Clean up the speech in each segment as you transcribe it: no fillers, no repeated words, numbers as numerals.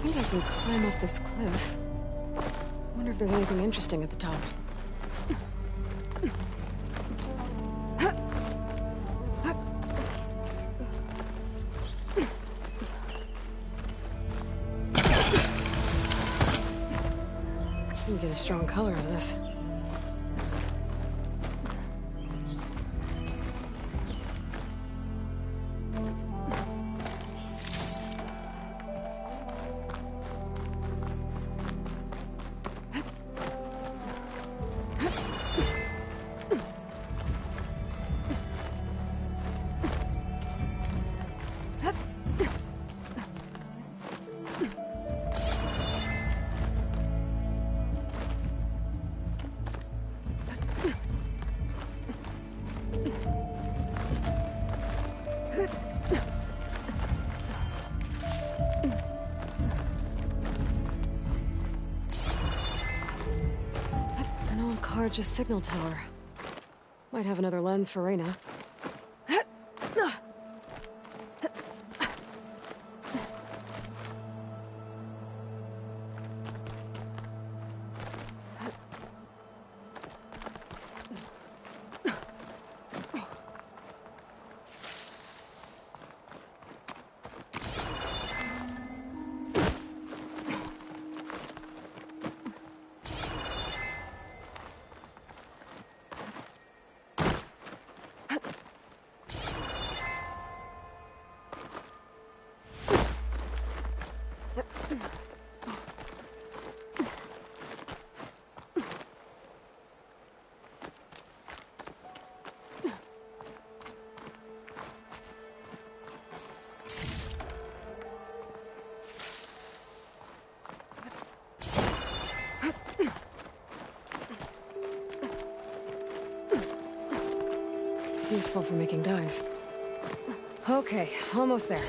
think I can climb up this cliff. Wonder if there's anything interesting at the top. You get a strong color of this. Just signal tower. Might have another lens for Reyna. Useful for making dyes. Okay, almost there.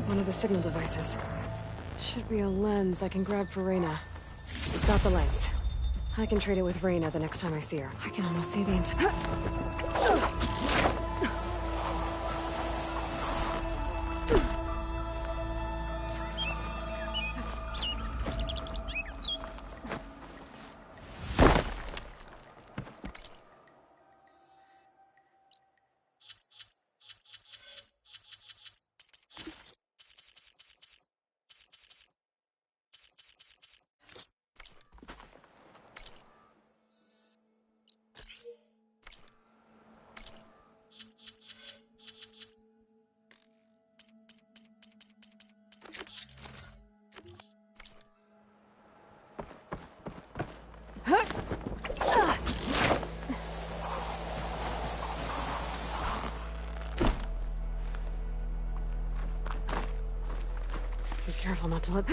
One of the signal devices. Should be a lens I can grab for Reyna. Got the lens. I can trade it with Reyna the next time I see her. I can almost see the entire... Be careful not to let...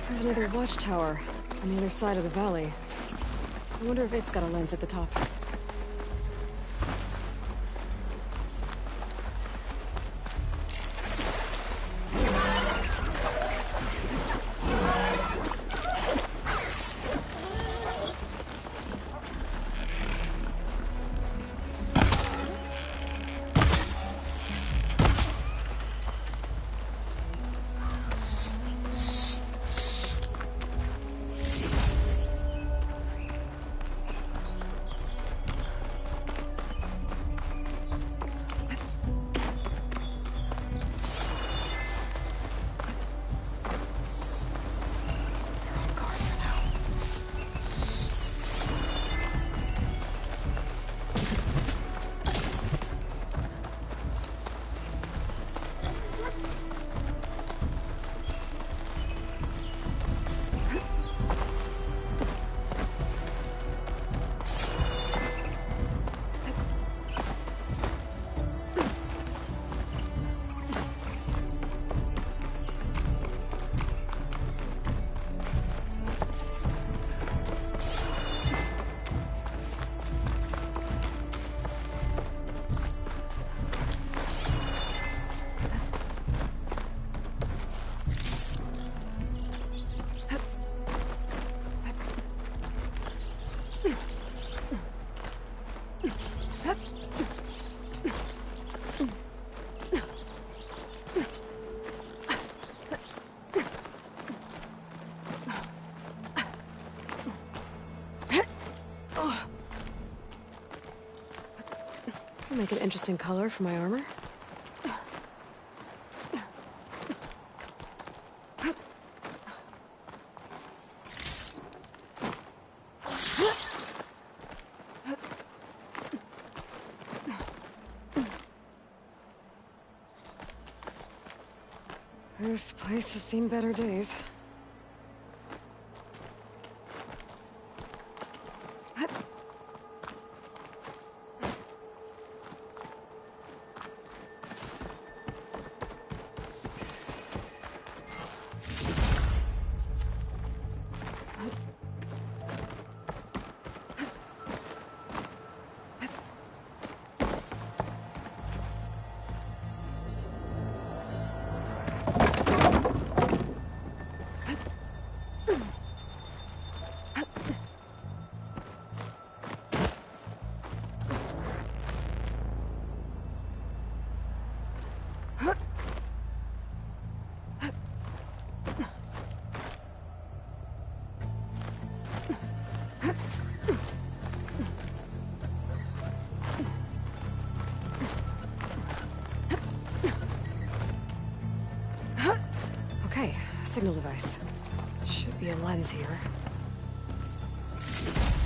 There's another watchtower on the other side of the valley. I wonder if it's got a lens at the top. Will make an interesting color for my armor. This place has seen better days. Okay, signal device. Should be a lens here.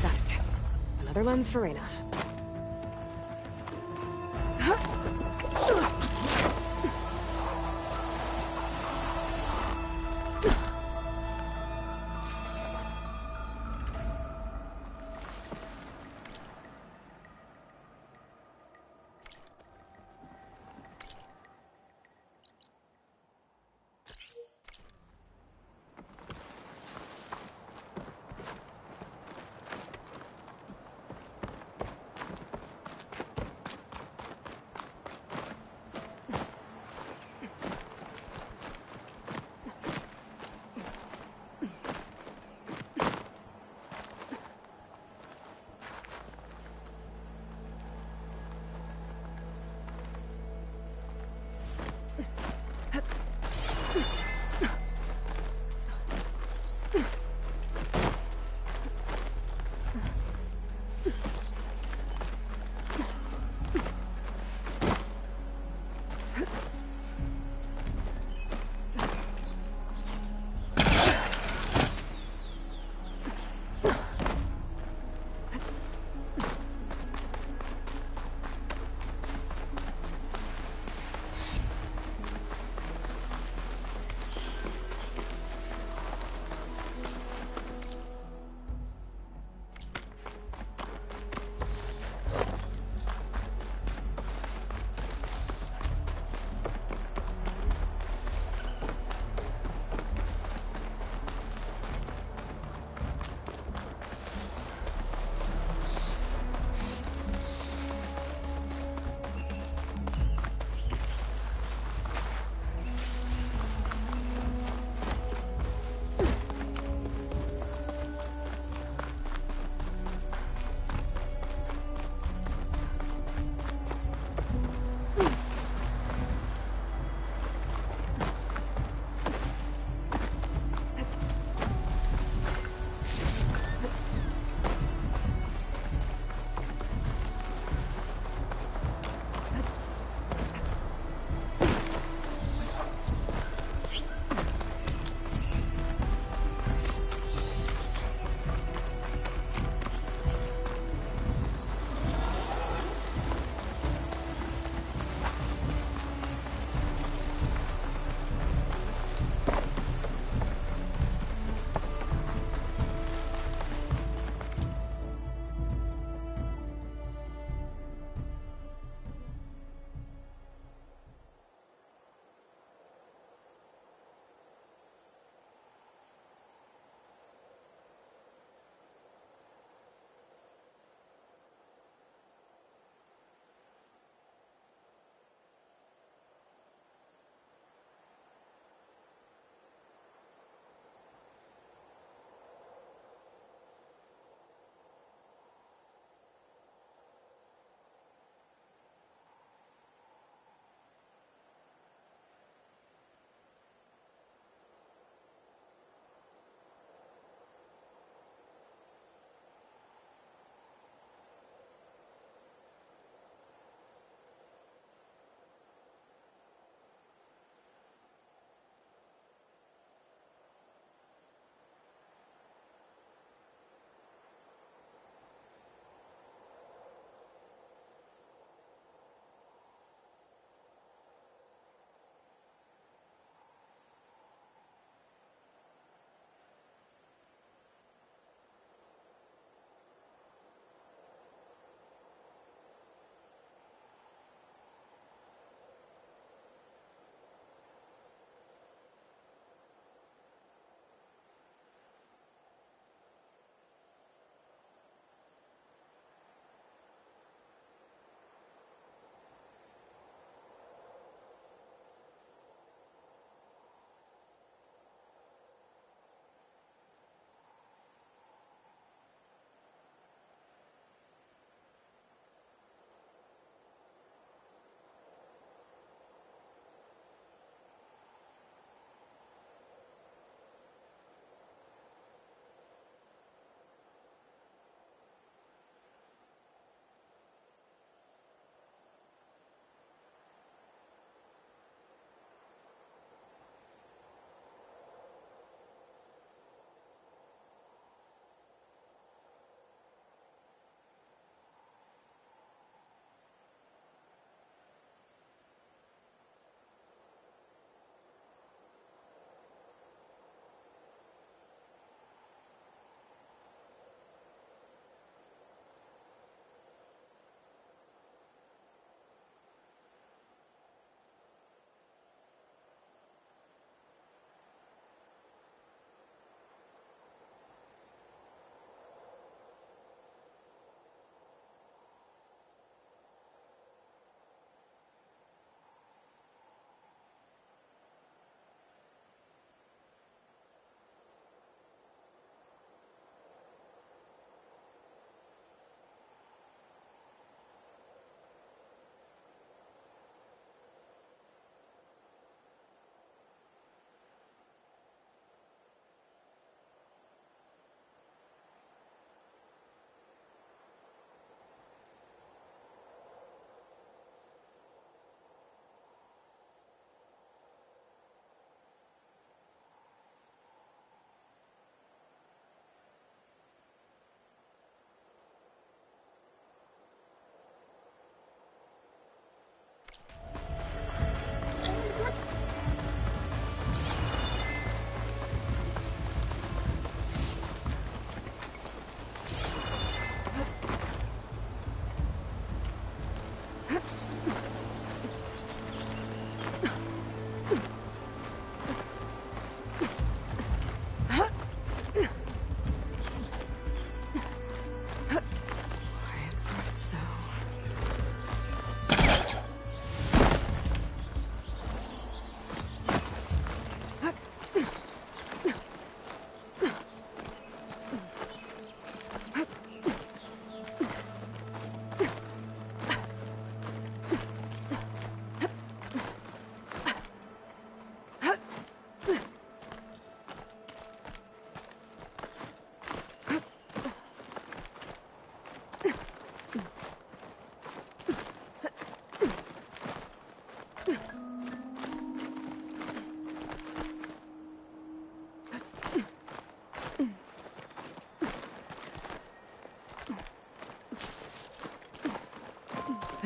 Got it. Another lens for Reyna.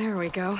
There we go.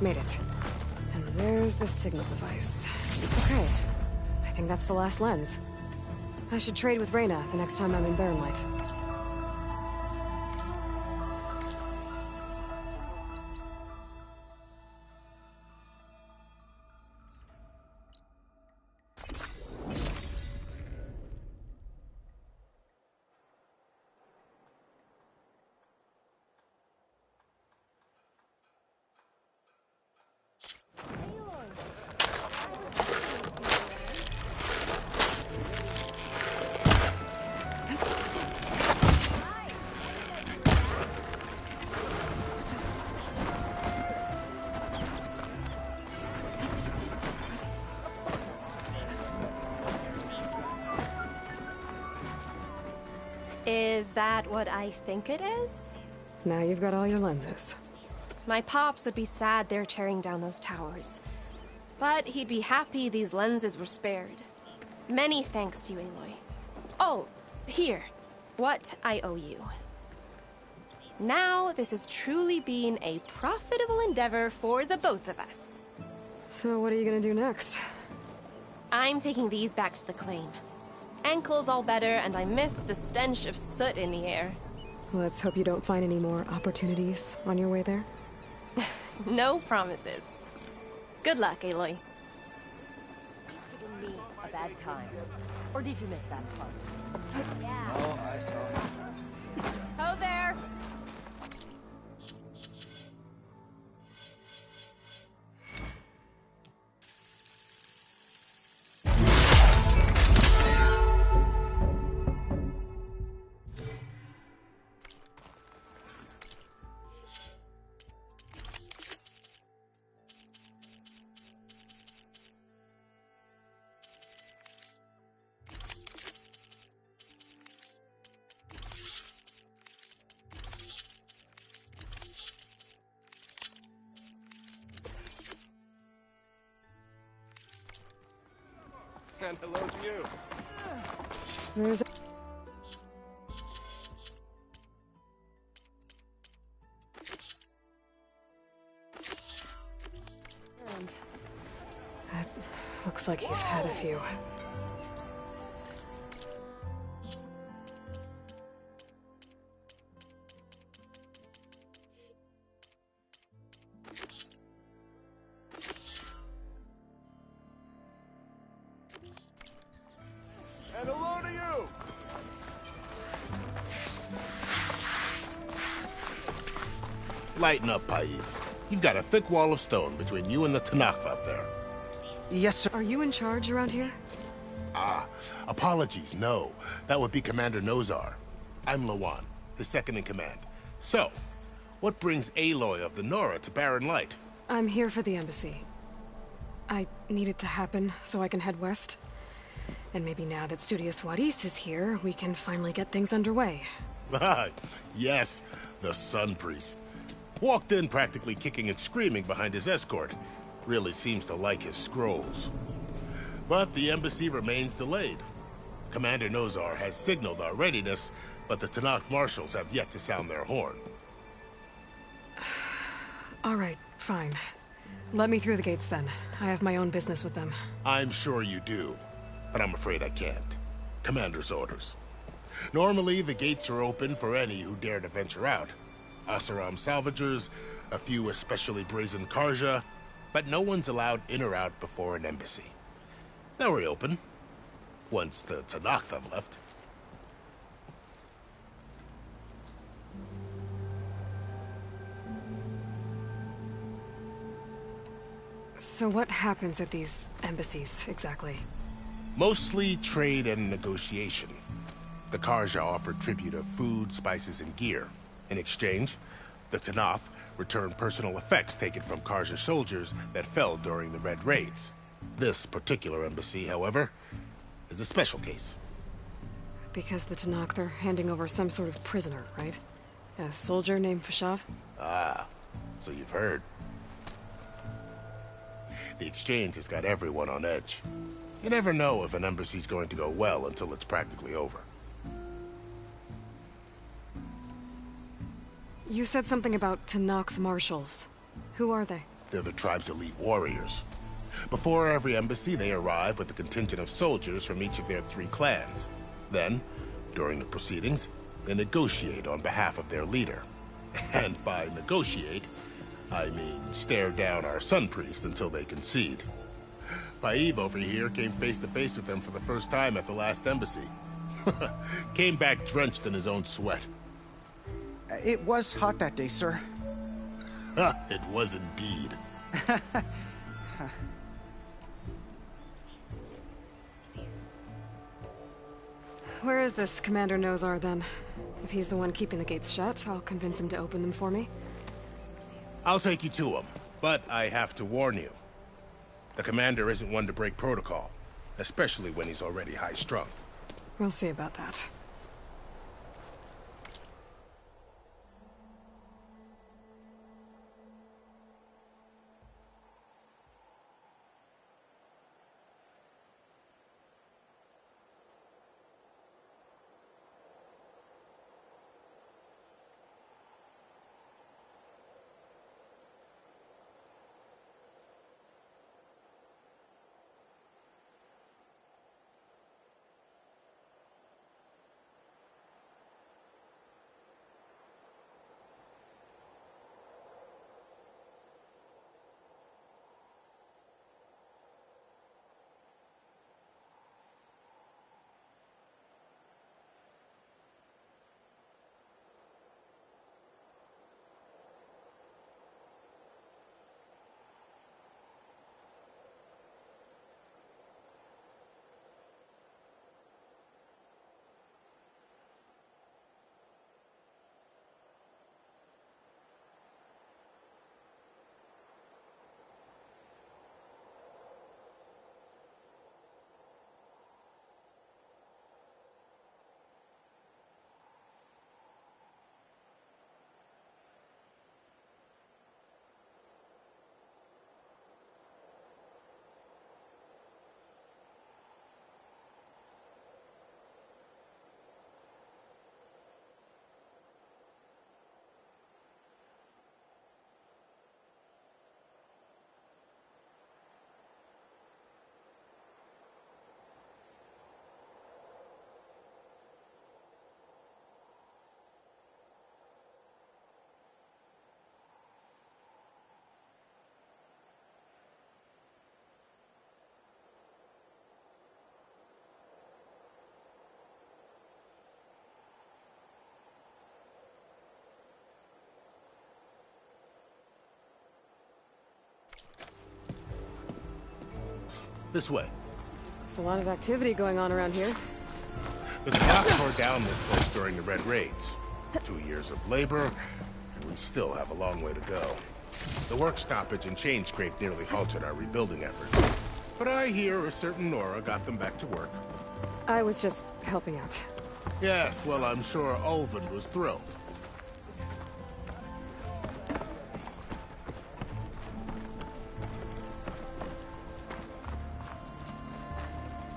Made it. And there's the signal device. Okay. I think that's the last lens. I should trade with Reyna the next time I'm in Barren Light. Is that what I think it is? Now you've got all your lenses. My pops would be sad they're tearing down those towers. But he'd be happy these lenses were spared. Many thanks to you, Aloy. Oh, here. What I owe you. Now this has truly been a profitable endeavor for the both of us. So what are you gonna do next? I'm taking these back to the claim. Ankle's all better, and I miss the stench of soot in the air. Let's hope you don't find any more opportunities on your way there. No promises. Good luck, Aloy. Giving me a bad time. Or did you miss that part? Yeah. Oh, I saw it. Ho there! And hello to you. There's a... That looks like he's had a few. And hello to you. Lighten up, Paiv. You've got a thick wall of stone between you and the Tanakh up there. Yes, sir. Are you in charge around here? Ah, apologies, no. That would be Commander Nozar. I'm Lawan, his second in command. So, what brings Aloy of the Nora to Barren Light? I'm here for the embassy. I need it to happen so I can head west. And maybe now that Studious Wadis is here, we can finally get things underway. Yes, the Sun Priest. Walked in practically kicking and screaming behind his escort. Really seems to like his scrolls. But the embassy remains delayed. Commander Nozar has signaled our readiness, but the Tanakh marshals have yet to sound their horn. All right, fine. Let me through the gates then. I have my own business with them. I'm sure you do, but I'm afraid I can't. Commander's orders. Normally, the gates are open for any who dare to venture out. Asaram salvagers, a few especially brazen Karja, but no one's allowed in or out before an embassy. Now we're open, once the Tanakh left. So what happens at these embassies, exactly? Mostly trade and negotiation. The Karja offered tribute of food, spices, and gear. In exchange, the Tanakh returned personal effects taken from Karja soldiers that fell during the Red Raids. This particular embassy, however, is a special case. Because the Tanakh, they're handing over some sort of prisoner, right? A soldier named Fashav? Ah, so you've heard. The exchange has got everyone on edge. You never know if an embassy's going to go well until it's practically over. You said something about Tanakh marshals. Who are they? They're the tribe's elite warriors. Before every embassy, they arrive with a contingent of soldiers from each of their 3 clans. Then, during the proceedings, they negotiate on behalf of their leader. And by negotiate, I mean stare down our sun priest until they concede. Paiv over here came face to face with them for the first time at the last embassy. Came back drenched in his own sweat. It was hot that day, sir. It was indeed. Where is this Commander Nozar, then? If he's the one keeping the gates shut, I'll convince him to open them for me. I'll take you to him, but I have to warn you. The commander isn't one to break protocol, especially when he's already high-strung. We'll see about that. This way. There's a lot of activity going on around here. The Tanakh tore down this place during the Red Raids. 2 years of labor, and we still have a long way to go. The work stoppage and chain scrape nearly halted our rebuilding efforts. But I hear a certain Nora got them back to work. I was just helping out. Yes, well, I'm sure Ulvin was thrilled.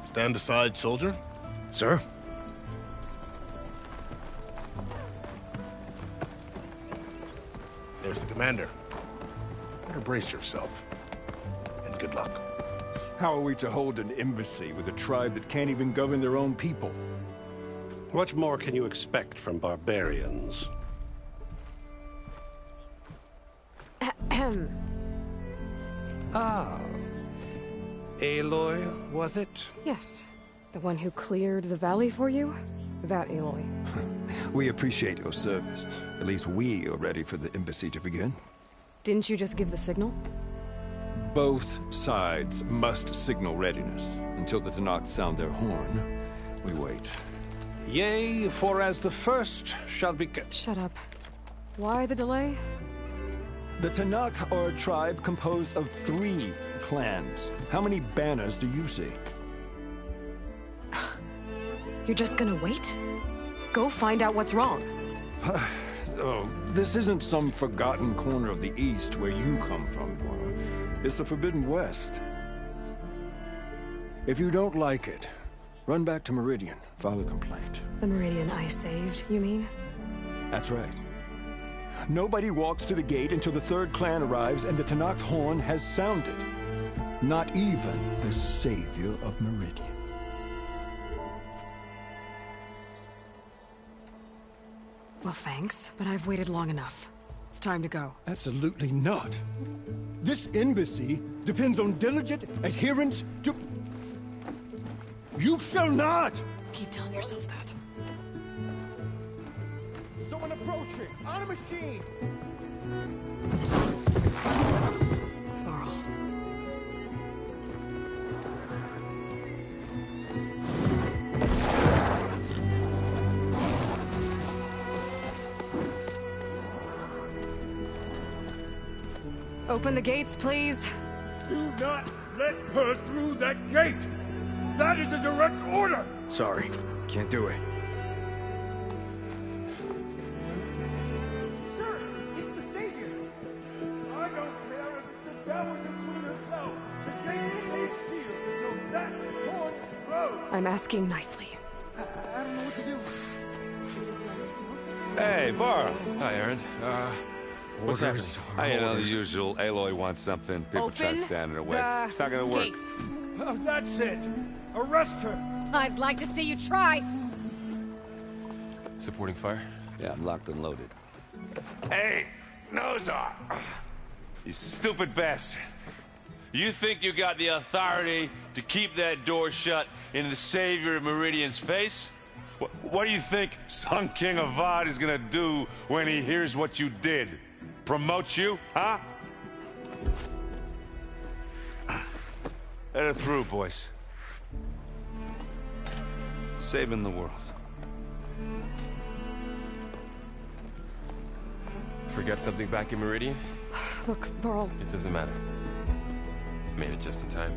Stand aside, soldier. Sir? There's the commander. Better brace yourself. And good luck. How are we to hold an embassy with a tribe that can't even govern their own people? What more can you expect from barbarians? him. Ah. Aloy, was it? Yes. The one who cleared the valley for you? That Aloy. We appreciate your service. At least we are ready for the embassy to begin. Didn't you just give the signal? Both sides must signal readiness. Until the Tanakh sound their horn, we wait. Yea, for as the first shall be... Shut up. Why the delay? The Tanakh are a tribe composed of 3 clans. How many banners do you see? You're just gonna wait? Go find out what's wrong. Oh, this isn't some forgotten corner of the East where you come from, Laura. It's the Forbidden West. If you don't like it, run back to Meridian, file a complaint. The Meridian I saved, you mean? That's right. Nobody walks to the gate until the 3rd clan arrives and the Tanakh's horn has sounded. Not even the savior of Meridian. Well, thanks, but I've waited long enough. It's time to go. Absolutely not. This embassy depends on diligent adherence to... You shall not! Keep telling yourself that. Someone approaching! On a machine! Varl. Open the gates, please. Do not let her through that gate! That is a direct order! Sorry, can't do it. Sir, it's the Savior! I don't care if it's the devil the queen herself! The gate is sealed until that horn blows! I'm asking nicely. I don't know what to do. Hey, Varl. Hi, Aaron. What's happening? You know, the usual. Aloy wants something. People try Open standing in the way. the It's not gonna work. gates. That's it! Arrest her! I'd like to see you try. Supporting fire? Yeah, I'm locked and loaded. Hey, Nozar! You stupid bastard. You think you got the authority to keep that door shut in the savior of Meridian's face? What do you think Sun King Avad is gonna do when he hears what you did? Promote you, huh? Let her through, boys. Saving the world. Forget something back in Meridian? Look, Varl. It doesn't matter. Made it just in time.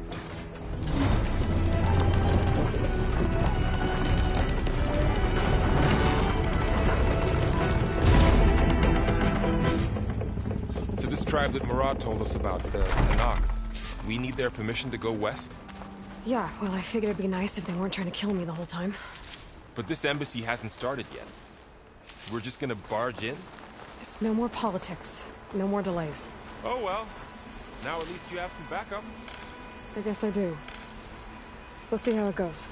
So this tribe that Murad told us about, the Tanakh, we need their permission to go west? Yeah, well, I figured it'd be nice if they weren't trying to kill me the whole time. But this embassy hasn't started yet. We're just gonna barge in? There's no more politics. No more delays. Oh well. Now at least you have some backup. I guess I do. We'll see how it goes.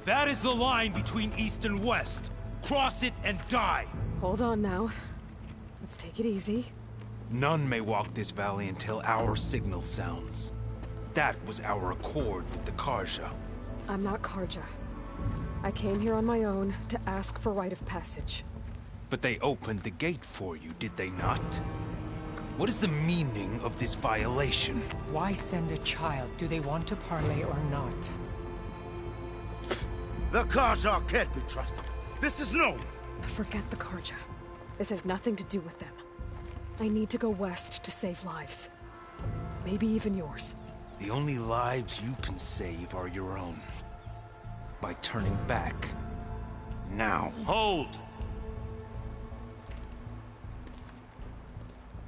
That is the line between East and West. Cross it and die. Hold on now. Let's take it easy. None may walk this valley until our signal sounds. That was our accord with the Karja. I'm not Karja. I came here on my own to ask for rite of passage. But they opened the gate for you, did they not? What is the meaning of this violation? Why send a child? Do they want to parley or not? The Karja can't be trusted. This is known. Forget the Karja. This has nothing to do with them. I need to go west to save lives. Maybe even yours. The only lives you can save are your own. By turning back. Now. Hold!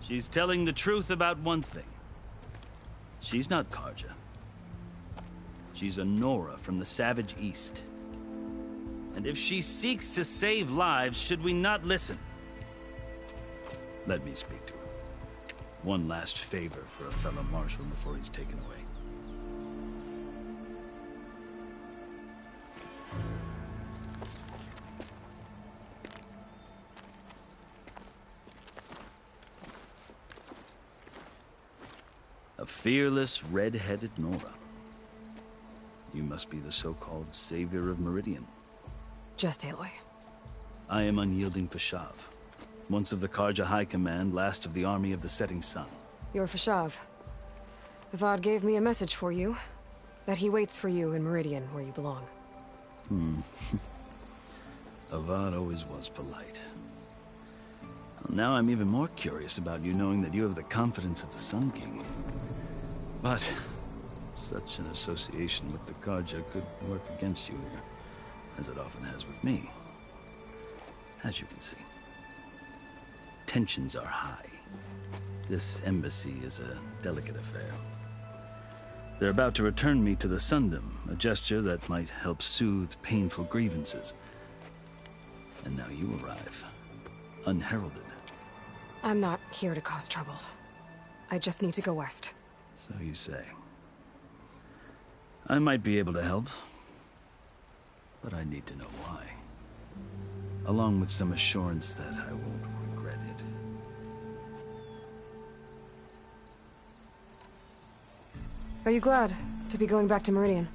She's telling the truth about one thing. She's not Karja. She's a Nora from the Savage East. And if she seeks to save lives, should we not listen? Let me speak to her. One last favor for a fellow marshal before he's taken away. A fearless, red-headed Nora. You must be the so-called savior of Meridian. Just Aloy. I am unyielding Fashav, once of the Karja High Command, last of the army of the Setting Sun. You're Fashav. Avad gave me a message for you. That he waits for you in Meridian, where you belong. Avad always was polite. Well, now I'm even more curious about you knowing that you have the confidence of the Sun King. But such an association with the Karja could work against you here, as it often has with me. As you can see, tensions are high. This embassy is a delicate affair. They're about to return me to the Sundom, a gesture that might help soothe painful grievances. And now you arrive, unheralded. I'm not here to cause trouble. I just need to go west. So you say. I might be able to help, but I need to know why. Along with some assurance that I won't regret it. Are you glad to be going back to Meridian?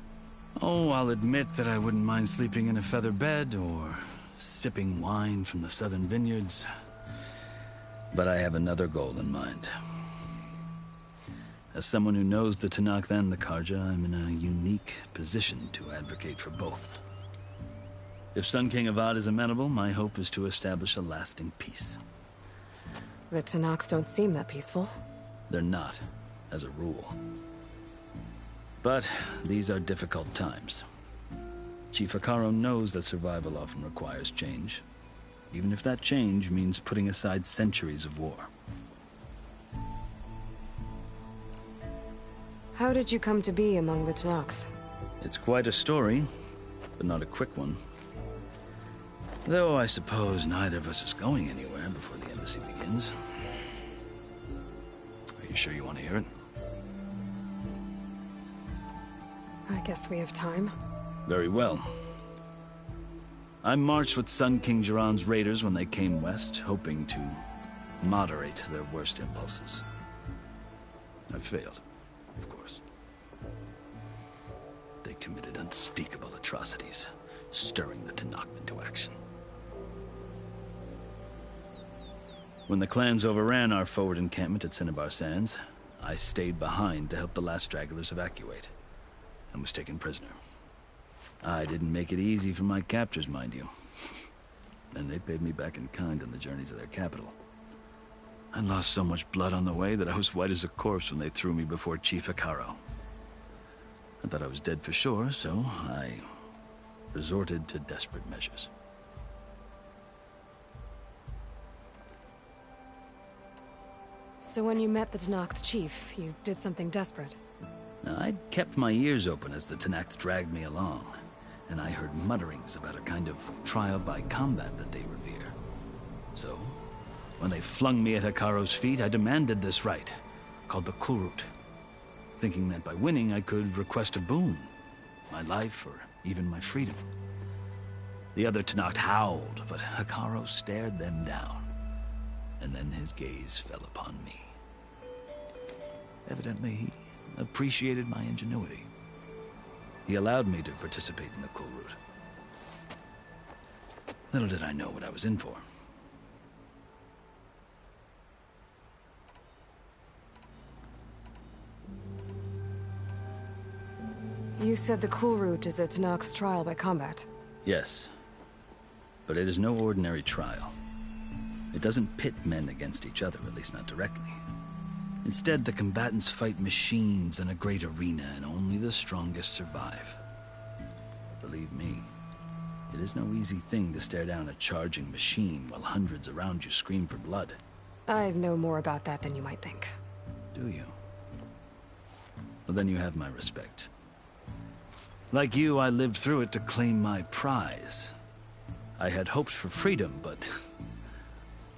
Oh, I'll admit that I wouldn't mind sleeping in a feather bed or sipping wine from the southern vineyards. But I have another goal in mind. As someone who knows the Tenakth and the Karja, I'm in a unique position to advocate for both. If Sun King Avad is amenable, my hope is to establish a lasting peace. The Tenakth don't seem that peaceful. They're not, as a rule. But these are difficult times. Chief Hekarro knows that survival often requires change, even if that change means putting aside centuries of war. How did you come to be among the Tenakth? It's quite a story, but not a quick one. Though I suppose neither of us is going anywhere before the embassy begins. Are you sure you want to hear it? I guess we have time. Very well. I marched with Sun King Jiran's raiders when they came west, hoping to moderate their worst impulses. I failed, of course. They committed unspeakable atrocities, stirring the Tenakth into action. When the clans overran our forward encampment at Cinnabar Sands, I stayed behind to help the last stragglers evacuate, and was taken prisoner. I didn't make it easy for my captors, mind you. And they paid me back in kind on the journey to their capital. I lost so much blood on the way that I was white as a corpse when they threw me before Chief Hekarro. I thought I was dead for sure, so I resorted to desperate measures. So when you met the Tenakth chief, you did something desperate? Now, I'd kept my ears open as the Tenakth dragged me along, and I heard mutterings about a kind of trial by combat that they revere. So, when they flung me at Hekarro's feet, I demanded this right, called the Kulrut, thinking that by winning I could request a boon, my life or even my freedom. The other Tenakth howled, but Hekarro stared them down, and then his gaze fell upon me. Evidently, he appreciated my ingenuity. He allowed me to participate in the Kulrut. Little did I know what I was in for. You said the Kulrut is a Tenakth's trial by combat. Yes, but it is no ordinary trial. It doesn't pit men against each other, at least not directly. Instead, the combatants fight machines in a great arena, and only the strongest survive. Believe me, it is no easy thing to stare down a charging machine while hundreds around you scream for blood. I know more about that than you might think. Do you? Well, then you have my respect. Like you, I lived through it to claim my prize. I had hoped for freedom, but...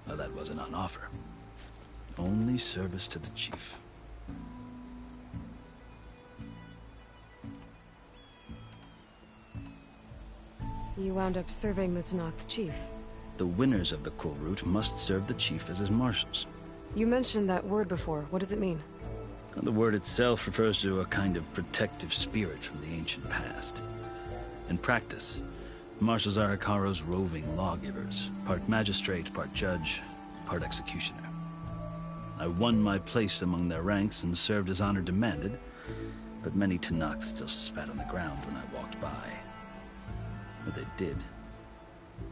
well, that wasn't on offer. Only service to the chief. You wound up serving the Tenakth chief. The winners of the Cool Route must serve the chief as his marshals. You mentioned that word before. What does it mean? The word itself refers to a kind of protective spirit from the ancient past. In practice, marshals are Hikaru's roving lawgivers, part magistrate, part judge, part executioner. I won my place among their ranks and served as honor demanded, but many Tenakths still spat on the ground when I walked by. Well, they did,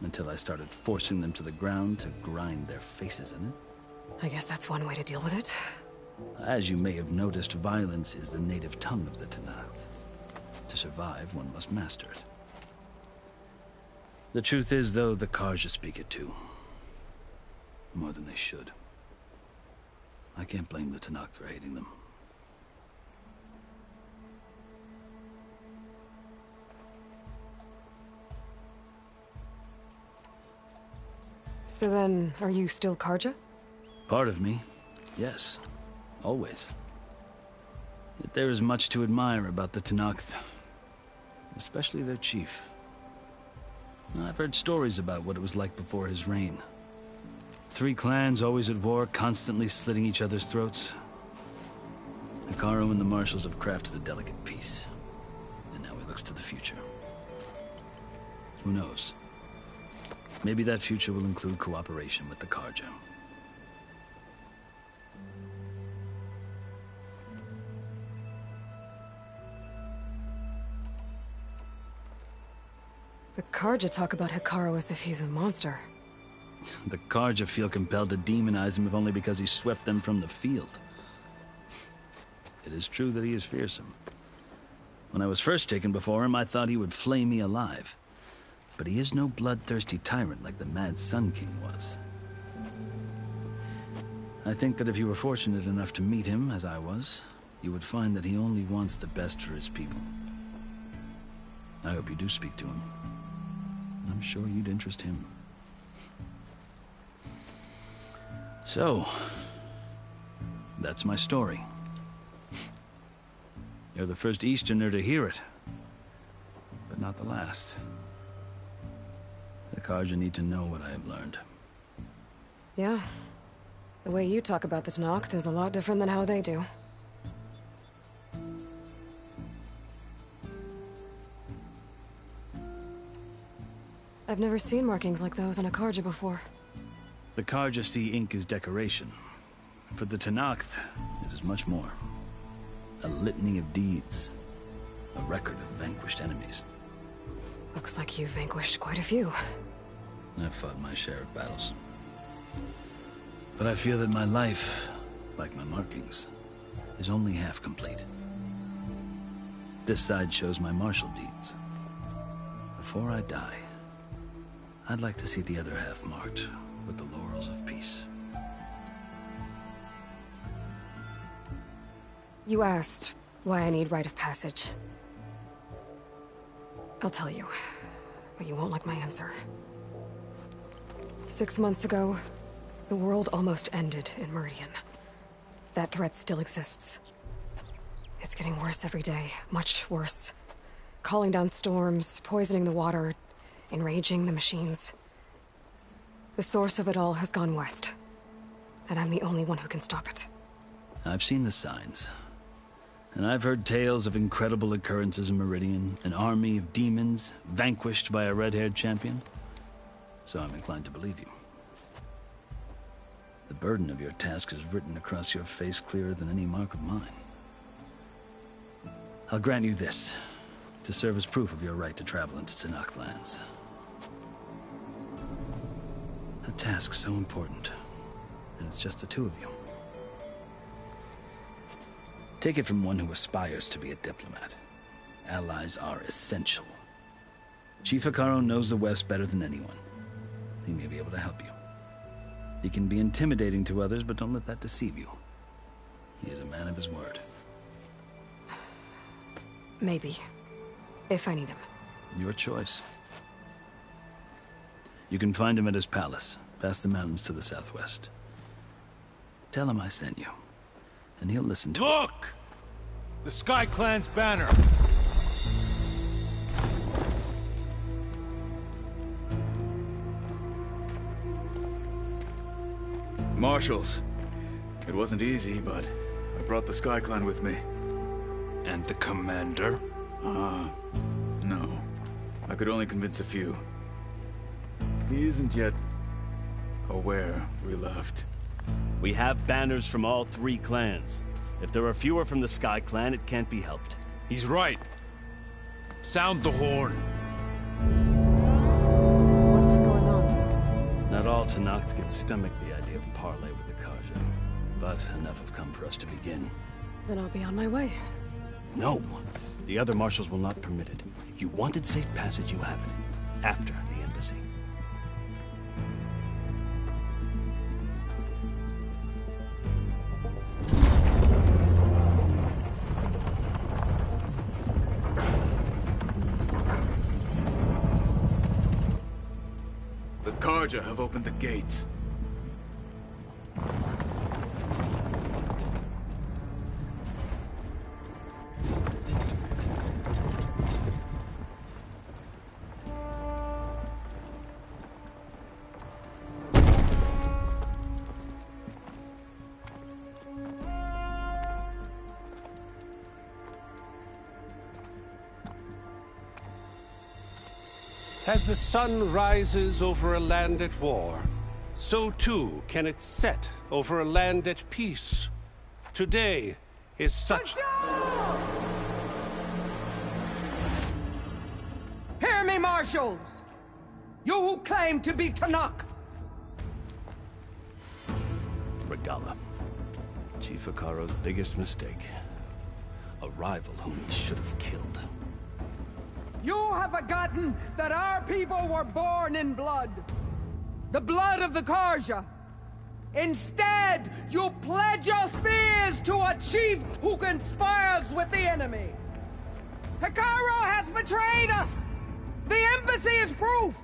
until I started forcing them to the ground to grind their faces in it. I guess that's one way to deal with it. As you may have noticed, violence is the native tongue of the Tenakth. To survive, one must master it. The truth is, though, the Karja speak it too. More than they should. I can't blame the Tenakth for hating them. So then, are you still Karja? Part of me, yes. Always. Yet there is much to admire about the Tenakth. Especially their chief. I've heard stories about what it was like before his reign. 3 clans always at war, constantly slitting each other's throats. Hikaru and the marshals have crafted a delicate peace. And now he looks to the future. Who knows? Maybe that future will include cooperation with the Karja. The Karja talk about Hikaru as if he's a monster. The Karja feel compelled to demonize him if only because he swept them from the field. It is true that he is fearsome. When I was first taken before him, I thought he would flay me alive. But he is no bloodthirsty tyrant like the Mad Sun King was. I think that if you were fortunate enough to meet him, as I was, you would find that he only wants the best for his people. I hope you do speak to him. I'm sure you'd interest him. So, that's my story. You're the first Easterner to hear it, but not the last. The Karja need to know what I have learned. Yeah. The way you talk about the Tenakth is a lot different than how they do. I've never seen markings like those on a Karja before. The Karja see ink as decoration. For the Tenakth, it is much more. A litany of deeds. A record of vanquished enemies. Looks like you've vanquished quite a few. I've fought my share of battles. But I feel that my life, like my markings, is only half complete. This side shows my martial deeds. Before I die, I'd like to see the other half marked with the laurels of peace. You asked why I need rite of passage. I'll tell you, but you won't like my answer. 6 months ago, the world almost ended in Meridian. That threat still exists. It's getting worse every day, much worse. Calling down storms, poisoning the water, enraging the machines. The source of it all has gone west, and I'm the only one who can stop it. I've seen the signs. And I've heard tales of incredible occurrences in Meridian, an army of demons vanquished by a red-haired champion. So I'm inclined to believe you. The burden of your task is written across your face clearer than any mark of mine. I'll grant you this, to serve as proof of your right to travel into Tenakth lands. A task so important, and it's just the 2 of you. Take it from one who aspires to be a diplomat. Allies are essential. Chief Hikaru knows the West better than anyone. He may be able to help you. He can be intimidating to others, but don't let that deceive you. He is a man of his word. Maybe. If I need him. Your choice. You can find him at his palace, past the mountains to the southwest. Tell him I sent you, and he'll listen to it. Look! The Sky Clan's banner! Marshals. It wasn't easy, but I brought the Sky Clan with me. And the commander? No. I could only convince a few. He isn't yet aware we left. We have banners from all 3 clans. If there are fewer from the Sky Clan, it can't be helped. He's right. Sound the horn. What's going on? Not all Tenakth can stomach the idea of parley with the Karja, but enough have come for us to begin. Then I'll be on my way. No! The other marshals will not permit it. You wanted safe passage, you have it. After the embassy. The Karja have opened the gates. As the sun rises over a land at war, so too can it set over a land at peace. Today is such... Hear me, marshals! You who claim to be Tenakth! Regala. Chief Hikaro's biggest mistake. A rival whom he should have killed. You have forgotten that our people were born in blood. The blood of the Karja. Instead, you pledge your spears to a chief who conspires with the enemy. Hikaro has betrayed us! The embassy is proof!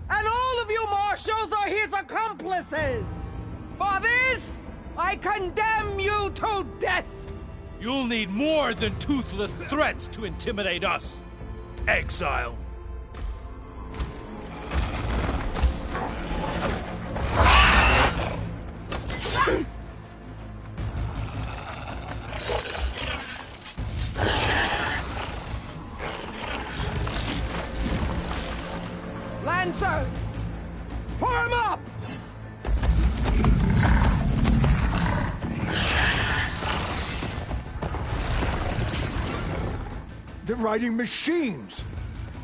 And all of you marshals are his accomplices! For this, I condemn you to death! You'll need more than toothless threats to intimidate us. Exile. Lancers! Form up! They're riding machines!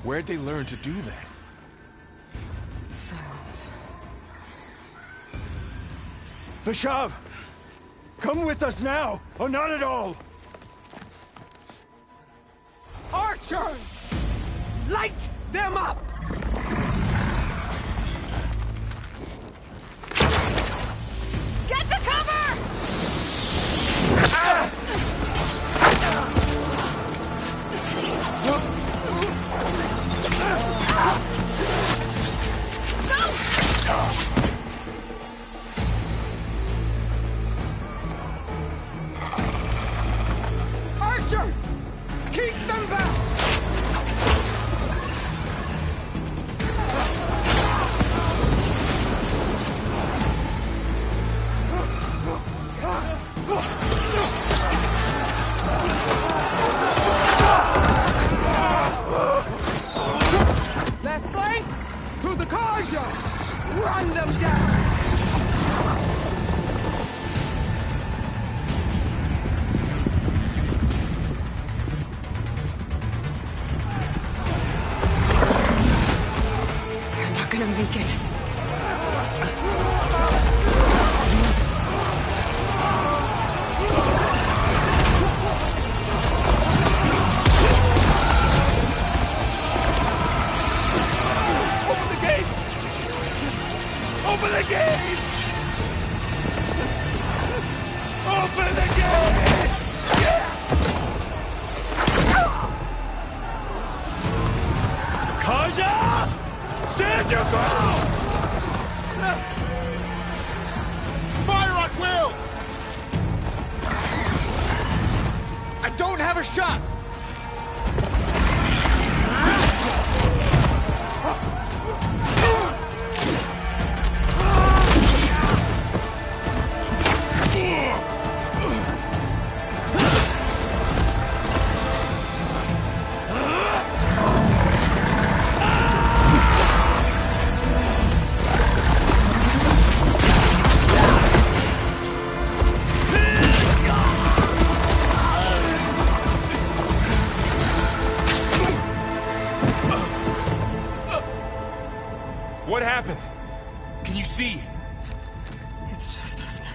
Where'd they learn to do that? Silence. Vashav! Come with us now, or not at all! Archers! Light them up! Get to cover! Archers! Keep them back! Left flank! To the Karja! Run them down! They're not gonna make it. Open the gates! Open the gates! Raja! Stand your ground! Fire at will! I don't have a shot! What happened? Can you see? It's just us now.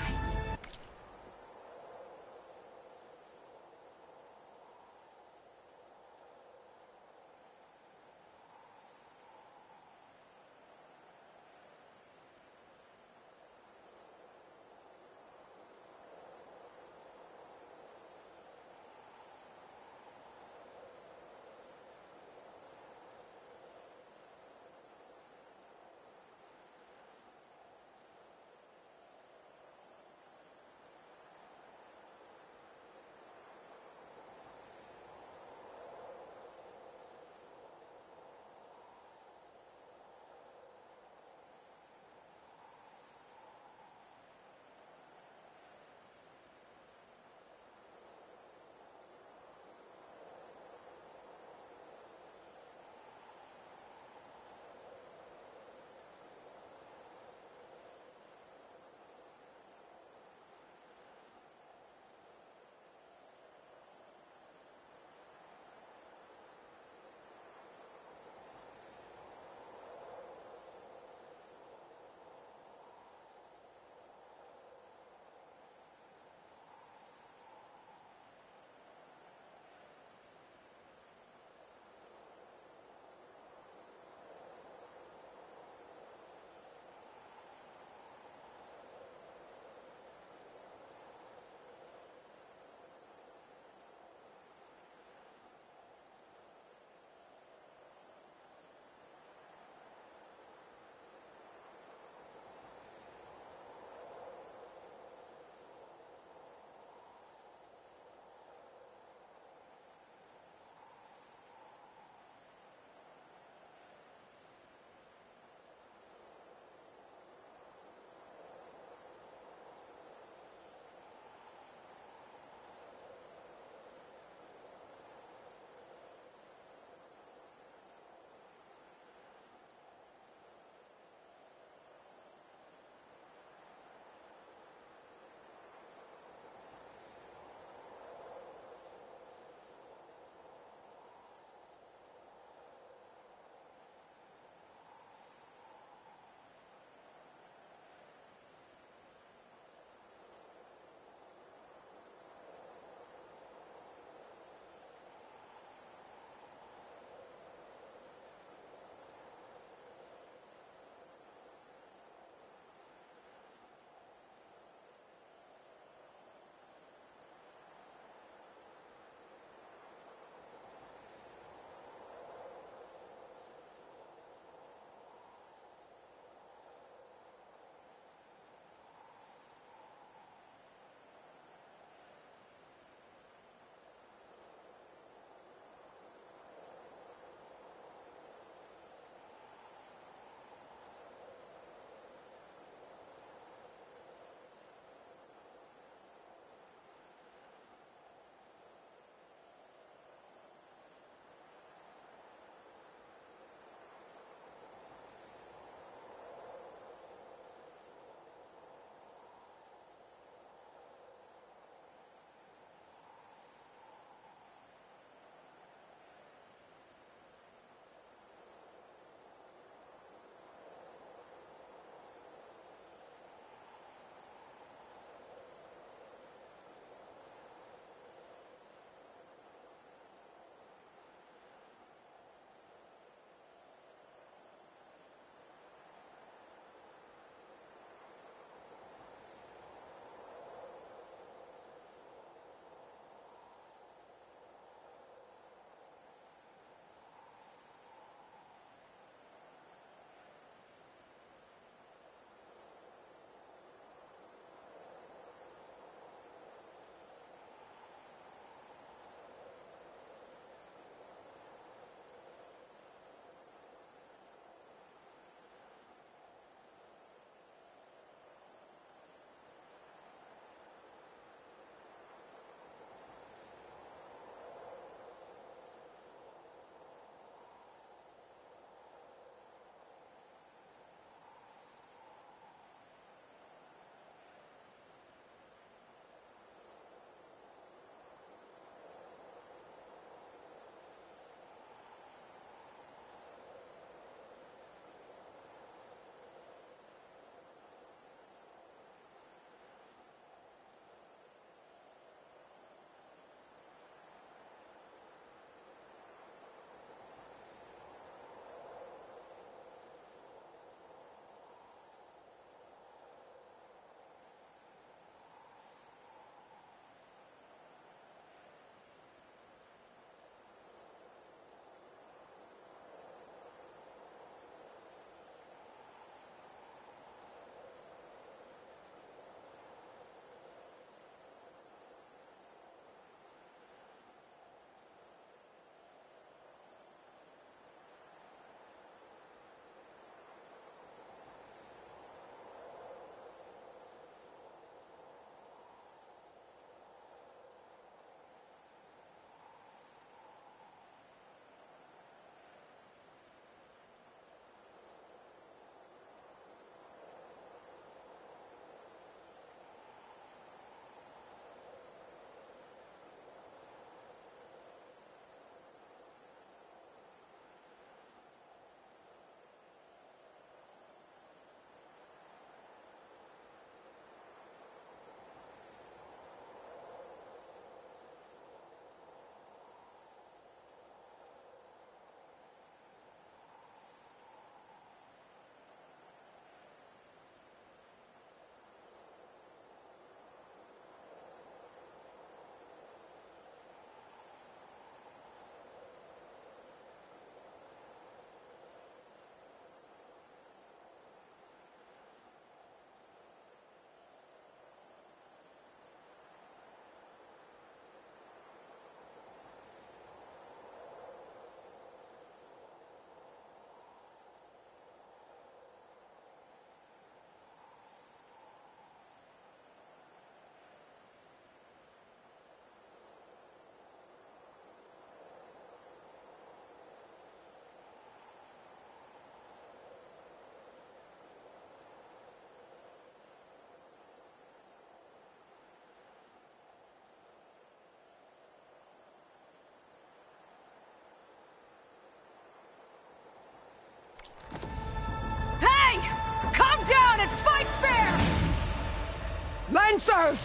Lancers!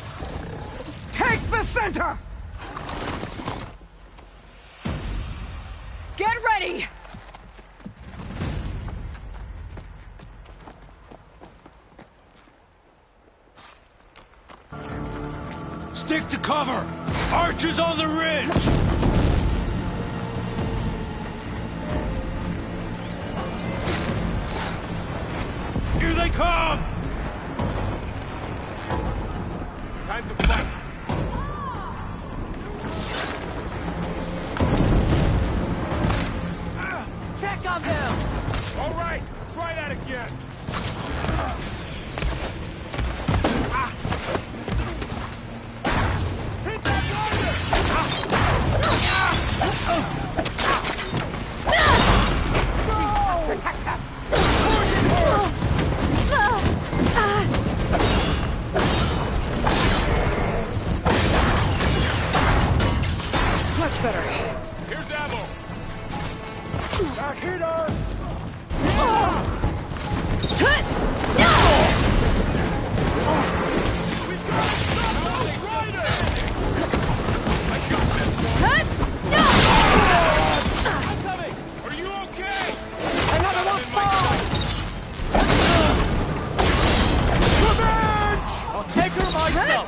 Take the center! Get ready! Stick to cover! Archers on the ridge! Here they come! Time to fight. Check on them! All right, try that again. Hit that Much better. Here's ammo. Back here! Are you okay? Another one falls! I'll take her myself!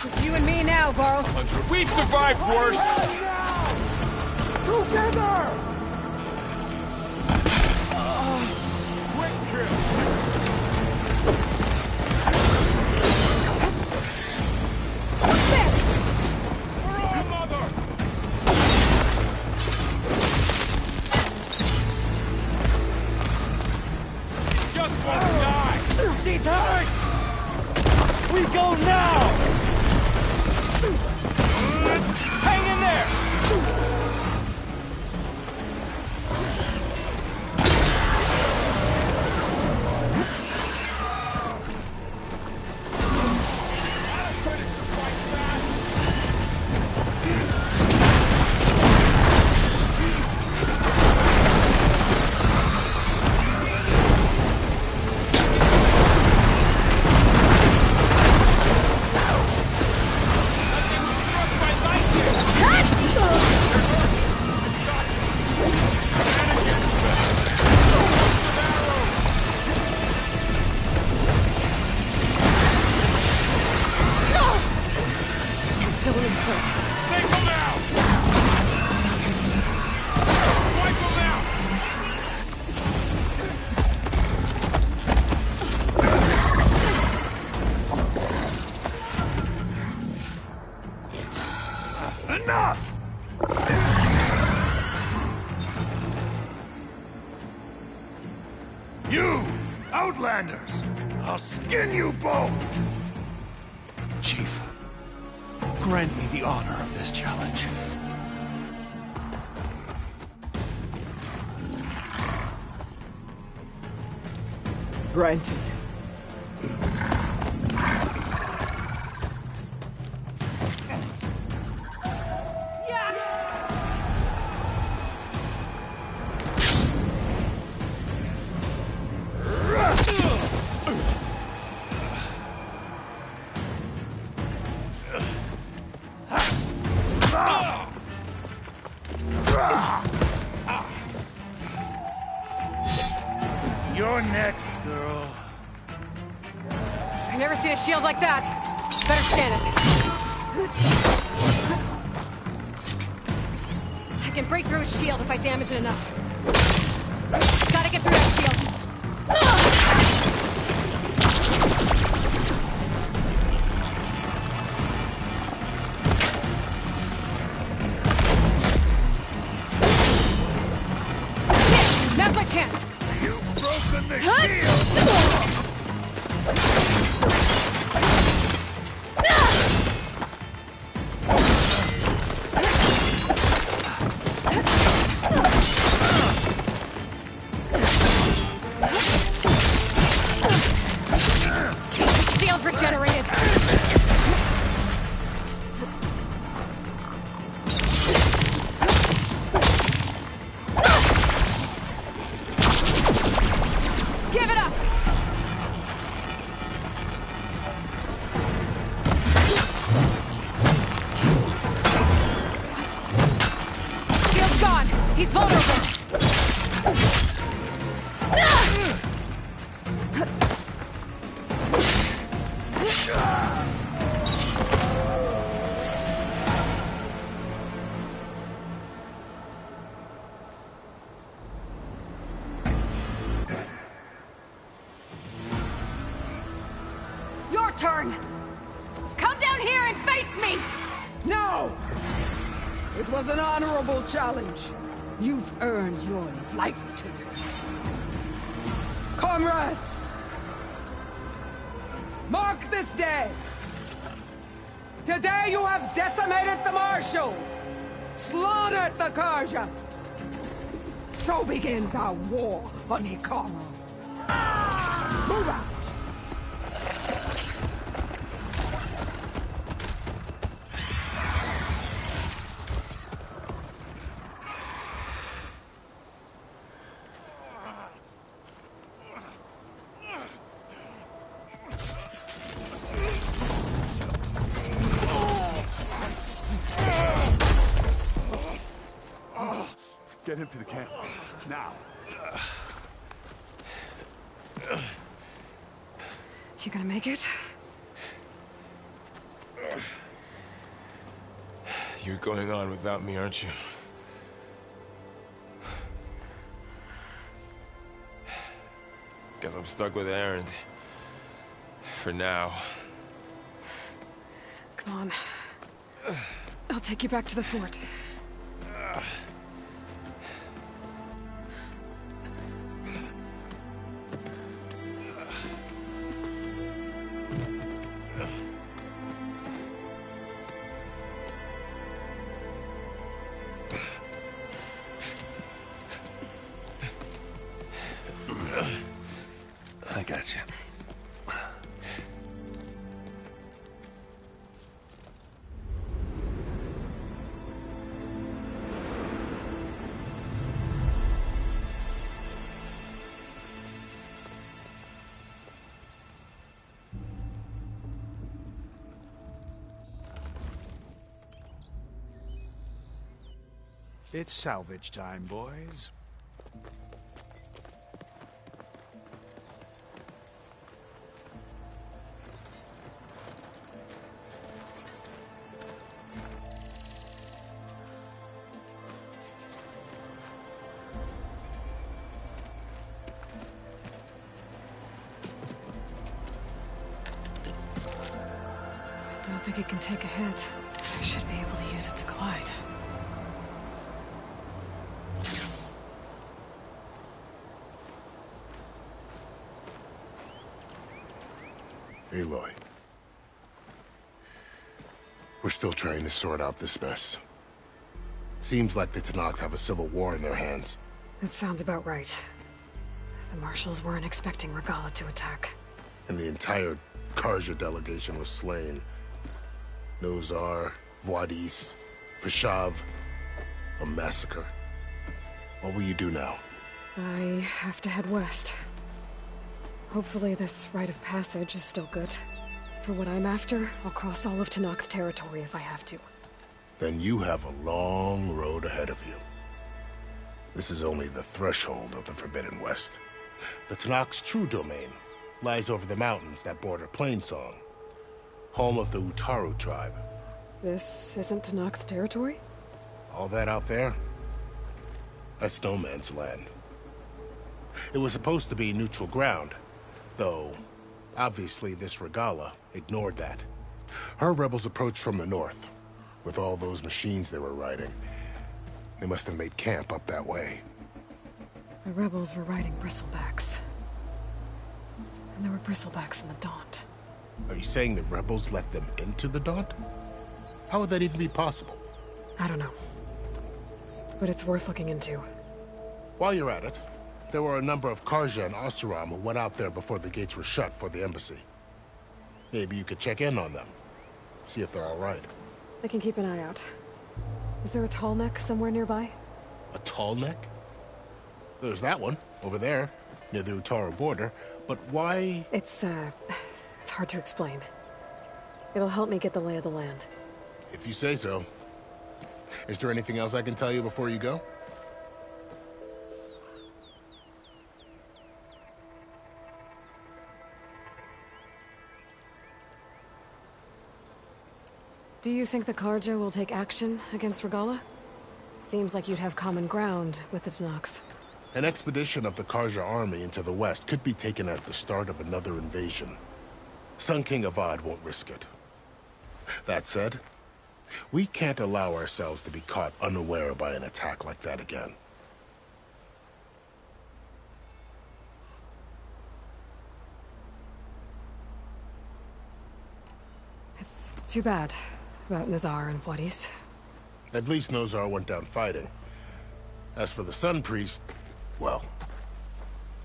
Just you and me now, Varl. We've survived worse. Together! Quick kill. For our mother. He just won't die. She's hurt! We go now! Hang in there! Still in his foot. Take him out. Wipe him out. Enough! You, Outlanders! I'll skin you both! Chief, grant me the honor of this challenge. Granted. You're next, girl. I've never seen a shield like that. Better scan it. I can break through his shield if I damage it enough. Gotta get through that shield. Now's my chance! You've broken the shield! Shield regenerated! Give it up! Shield's gone! He's vulnerable! Your turn! Come down here and face me! No! It was an honorable challenge. You've earned your life today. Comrades! Mark this day! Today you have decimated the Marshals! Slaughtered the Karja! So begins our war on Hikaru. Move out! Get him to the camp. Now. You gonna make it? You're going on without me, aren't you? Guess I'm stuck with Aaron. For now. Come on. I'll take you back to the fort. I got you. It's salvage time, boys. I don't think it can take a hit. I should be able to use it to glide. Aloy. We're still trying to sort out this mess. Seems like the Tenakth have a civil war in their hands. That sounds about right. The Marshals weren't expecting Regala to attack. And the entire Karja delegation was slain. Nozar, Voidis, Vashav. A massacre. What will you do now? I have to head west. Hopefully this rite of passage is still good. For what I'm after, I'll cross all of Tenakth territory if I have to. Then you have a long road ahead of you. This is only the threshold of the Forbidden West. The Tenakth's true domain lies over the mountains that border Plainsong, home of the Utaru tribe. This isn't Tenakth's territory? All that out there? That's no man's land. It was supposed to be neutral ground, though obviously this Regala ignored that. Her rebels approached from the north, with all those machines they were riding. They must have made camp up that way. The rebels were riding bristlebacks. And there were bristlebacks in the Daunt. Are you saying the rebels let them into the Daunt? How would that even be possible? I don't know. But it's worth looking into. While you're at it, there were a number of Karja and Oseram who went out there before the gates were shut for the embassy. Maybe you could check in on them. See if they're all right. I can keep an eye out. Is there a tall neck somewhere nearby? A tall neck? There's that one, over there, near the Utara border. But why? It's hard to explain. It'll help me get the lay of the land. If you say so. Is there anything else I can tell you before you go? Do you think the Karja will take action against Regala? Seems like you'd have common ground with the Tenakth. An expedition of the Karja army into the west could be taken as the start of another invasion. Sun King Avad won't risk it. That said, we can't allow ourselves to be caught unaware by an attack like that again. It's too bad about Nazar and Wadis. At least Nozar went down fighting. As for the Sun Priest, well,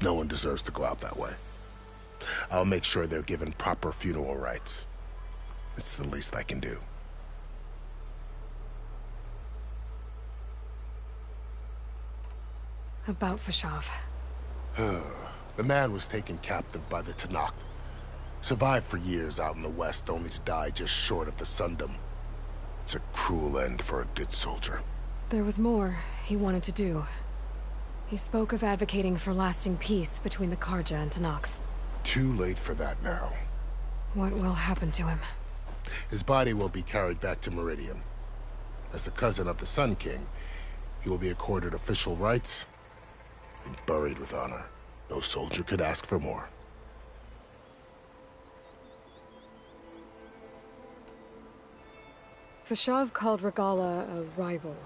no one deserves to go out that way. I'll make sure they're given proper funeral rites. It's the least I can do. About Vashav. The man was taken captive by the Tenakth. Survived for years out in the west, only to die just short of the Sundom. It's a cruel end for a good soldier. There was more he wanted to do. He spoke of advocating for lasting peace between the Karja and Tenakth. Too late for that now. What will happen to him? His body will be carried back to Meridian. As a cousin of the Sun King, he will be accorded official rights and buried with honor. No soldier could ask for more. Vashav called Regala a rival.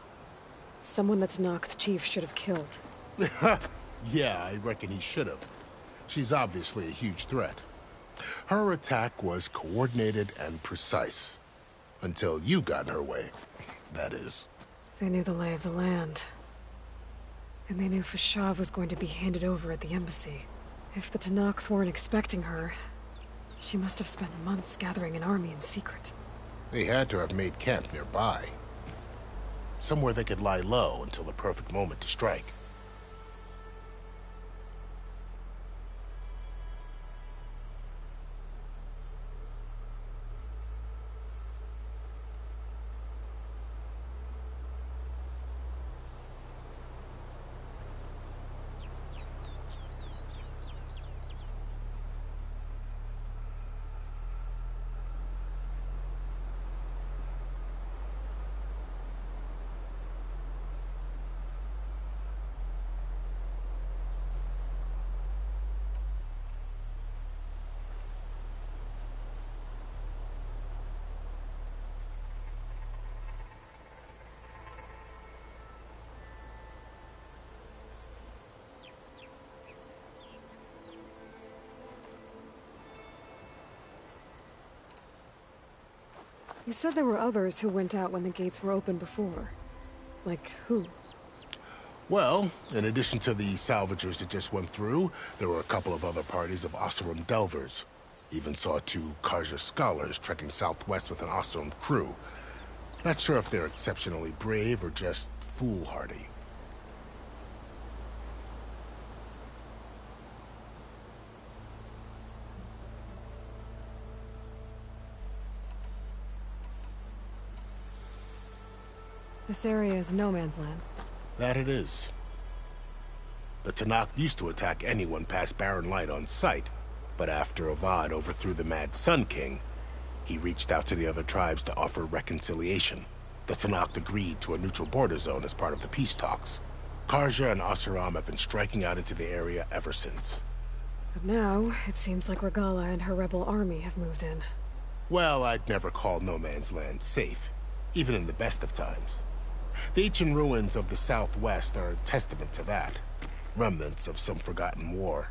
Someone the Tenakth chief should have killed. Yeah, I reckon he should have. She's obviously a huge threat. Her attack was coordinated and precise. Until you got in her way, that is. They knew the lay of the land. And they knew Vashav was going to be handed over at the embassy. If the Tenakth weren't expecting her, she must have spent months gathering an army in secret. They had to have made camp nearby. Somewhere they could lie low until the perfect moment to strike. You said there were others who went out when the gates were open before. Like who? Well, in addition to the salvagers that just went through, there were a couple of other parties of Oseram delvers. Even saw 2 Karja scholars trekking southwest with an Oseram crew. Not sure if they're exceptionally brave or just foolhardy. This area is no man's land. That it is. The Tenakth used to attack anyone past Barren Light on sight, but after Avad overthrew the Mad Sun King, He reached out to the other tribes to offer reconciliation. The Tanakh agreed to a neutral border zone as part of the peace talks. Karja and Oseram have been striking out into the area ever since. But now, it seems like Regala and her rebel army have moved in. Well, I'd never call no man's land safe, even in the best of times. The ancient ruins of the Southwest are a testament to that. Remnants of some forgotten war.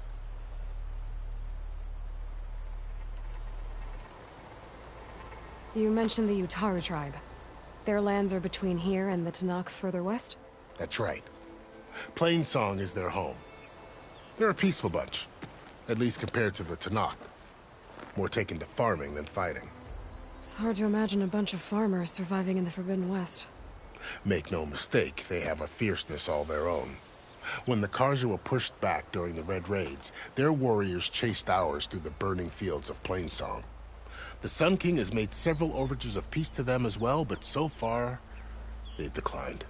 You mentioned the Utaru tribe. Their lands are between here and the Tanakh further west? That's right. Plainsong is their home. They're a peaceful bunch, at least compared to the Tanakh. More taken to farming than fighting. It's hard to imagine a bunch of farmers surviving in the Forbidden West. Make no mistake, they have a fierceness all their own. When the Karja were pushed back during the Red Raids, their warriors chased ours through the burning fields of Plainsong. The Sun King has made several overtures of peace to them as well, but so far, they've declined.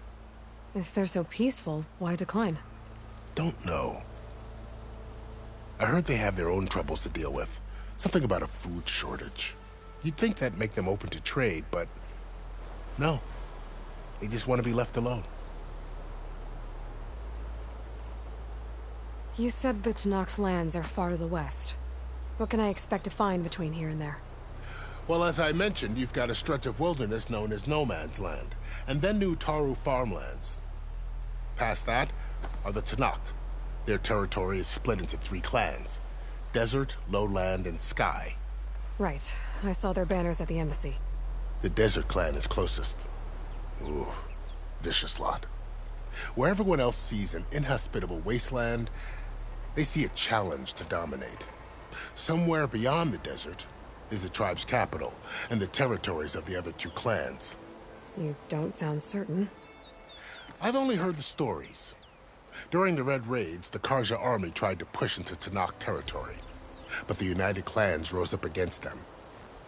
If they're so peaceful, why decline? Don't know. I heard they have their own troubles to deal with. Something about a food shortage. You'd think that'd make them open to trade, but no. They just want to be left alone. You said the Tanakh's lands are far to the west. What can I expect to find between here and there? Well, as I mentioned, you've got a stretch of wilderness known as No Man's Land, and then New Taru farmlands. Past that are the Tanakh. Their territory is split into 3 clans: Desert, Lowland, and Sky. Right. I saw their banners at the embassy. The Desert clan is closest. Ooh, vicious lot. Where everyone else sees an inhospitable wasteland, they see a challenge to dominate. Somewhere beyond the desert is the tribe's capital, and the territories of the other 2 clans. You don't sound certain. I've only heard the stories. During the Red Raids, the Karja army tried to push into Tanakh territory, but the United Clans rose up against them,